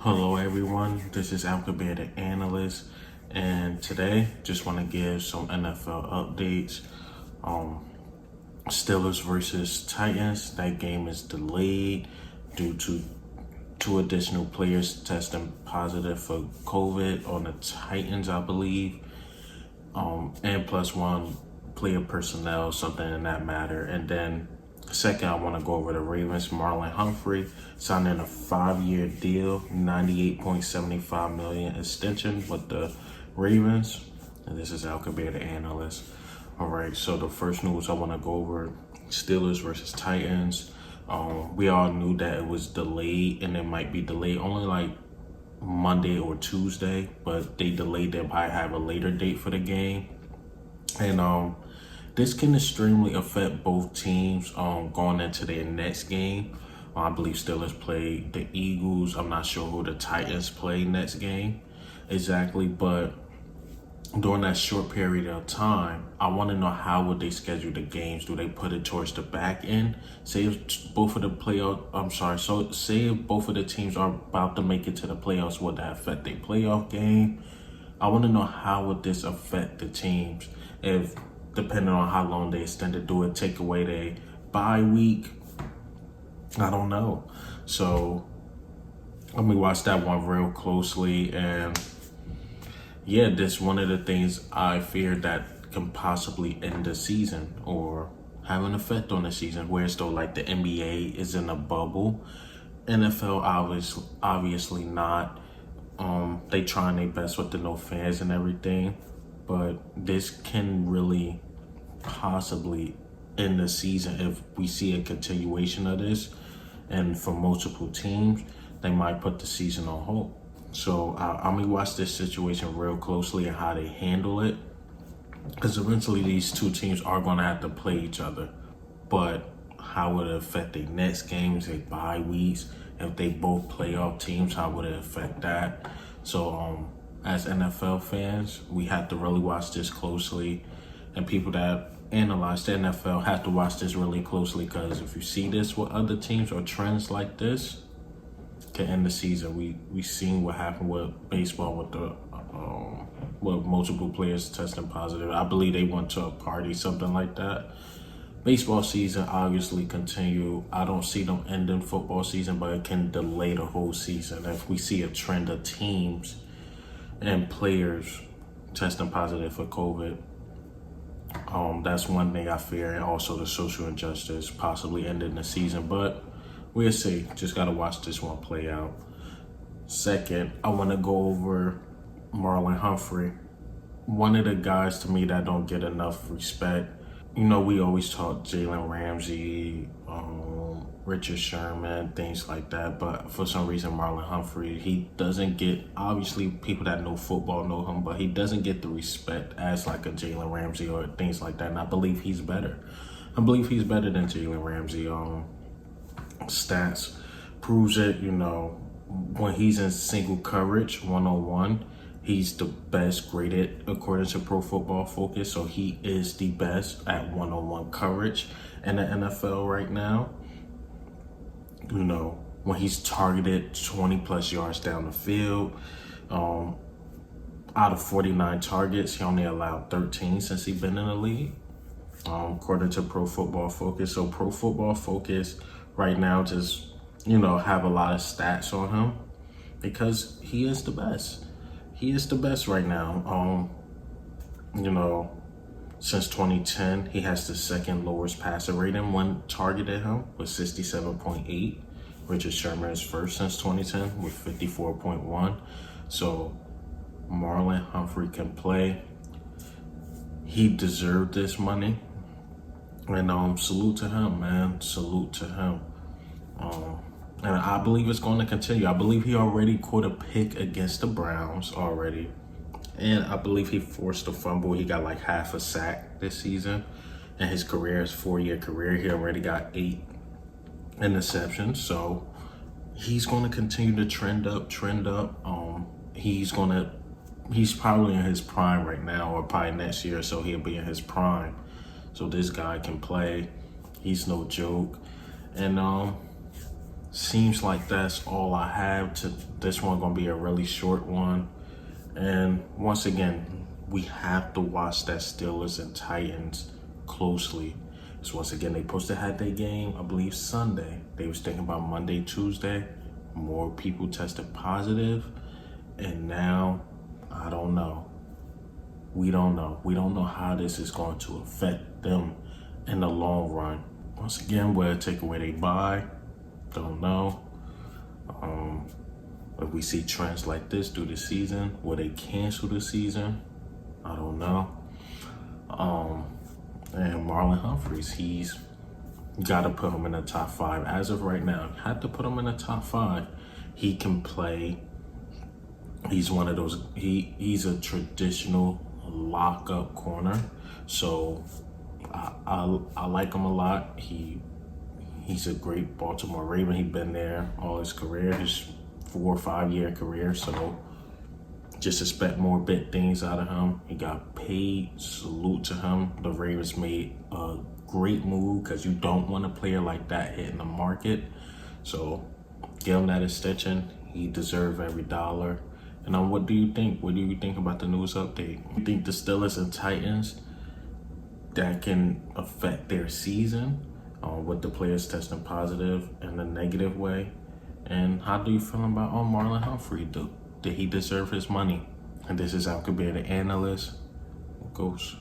Hello everyone, this is Alcabet the Analyst, and today just want to give some NFL updates. Steelers versus Titans, that game is delayed due to two additional players testing positive for COVID on the Titans, I believe, and plus one player personnel, something in that matter. And then second, I want to go over the Ravens. Marlon Humphrey signing a 5-year deal, $98.75 million extension with the Ravens. And this is Alcabet the Analyst. All right, so the first news I want to go over, Steelers versus Titans. We all knew that it was delayed, and it might be delayed only like Monday or Tuesday, but they delayed. They might have a later date for the game. And this can extremely affect both teams going into their next game. I believe Steelers play the Eagles. I'm not sure who the Titans play next game exactly, but during that short period of time, I want to know how would they schedule the games. Do they put it towards the back end? Say if both of the say if both of the teams are about to make it to the playoffs, would that affect their playoff game? I want to know how would this affect the teams if, depending on how long they extend to do it, take away their bye week. I don't know. So let me watch that one real closely. And yeah, this one of the things I fear that can possibly end the season or have an effect on the season. Whereas though like the NBA is in a bubble, NFL obviously not. They trying their best with the no fans and everything, but this can really possibly end the season if we see a continuation of this. And for multiple teams, they might put the season on hold. So I'm gonna watch this situation real closely and how they handle it, because eventually these two teams are gonna have to play each other. But how would it affect their next games, their bye weeks? If they both playoff teams, how would it affect that? So as NFL fans, we have to really watch this closely, and people that analyze the NFL have to watch this really closely, because if you see this with other teams or trends like this, can end the season. We seen what happened with baseball with the with multiple players testing positive. I believe they went to a party, something like that. Baseball season obviously continue. I don't see them ending football season, but it can delay the whole season if we see a trend of teams and players testing positive for COVID. That's one thing I fear, and also the social injustice possibly ending the season, but we'll see. Just got to watch this one play out. Second, I want to go over Marlon Humphrey. One of the guys to me that don't get enough respect. You know, we always talk Jalen Ramsey, Richard Sherman, things like that. But for some reason, Marlon Humphrey, he doesn't get, obviously people that know football know him, but he doesn't get the respect as like a Jalen Ramsey or things like that. And I believe he's better. I believe he's better than Jalen Ramsey. Stats proves it. You know, when he's in single coverage, 1-on-1, he's the best graded according to Pro Football Focus. So he is the best at 1-on-1 coverage in the NFL right now. You know, when he's targeted 20 plus yards down the field, out of 49 targets, he only allowed 13 since he's been in the league, according to Pro Football Focus. So Pro Football Focus right now just, you know, have a lot of stats on him because he is the best. He is the best right now. You know, since 2010, he has the second lowest passer rating when targeted him with 67.8. Richard Sherman is first since 2010 with 54.1. So Marlon Humphrey can play. He deserved this money. And salute to him, man. Salute to him. And I believe it's going to continue. I believe he already caught a pick against the Browns already. And I believe he forced a fumble. He got like half a sack this season. In his career, his 4-year career, he already got 8 interceptions. So he's going to continue to trend up. He's probably in his prime right now, or probably next year, so he'll be in his prime. So this guy can play. He's no joke. And seems like that's all I have. To this one gonna be a really short one. And once again, we have to watch that Steelers and Titans closely. So once again, they supposed to have their game, I believe Sunday. They was thinking about Monday, Tuesday. More people tested positive. And now, I don't know. We don't know. We don't know how this is going to affect them in the long run. Once again, will it take away their bye? Don't know. If we see trends like this through the season, will they cancel the season? I don't know. And Marlon Humphreys, he's got to put him in the top 5 as of right now. Had to put him in the top 5. He can play. He's one of those. He's a traditional lock-up corner. So I like him a lot. He's a great Baltimore Raven. He's been there all his career, his 4 or 5 year career. So just expect more big things out of him. He got paid. Salute to him. The Ravens made a great move because you don't want a player like that hitting the market. So give him that extension. He deserves every dollar. And what do you think? What do you think about the news update? You think the Steelers and Titans, that can affect their season with the players testing positive in a negative way? And how do you feel about Marlon Humphrey? Did he deserve his money? And this is Al Kabir, the analyst. Goes.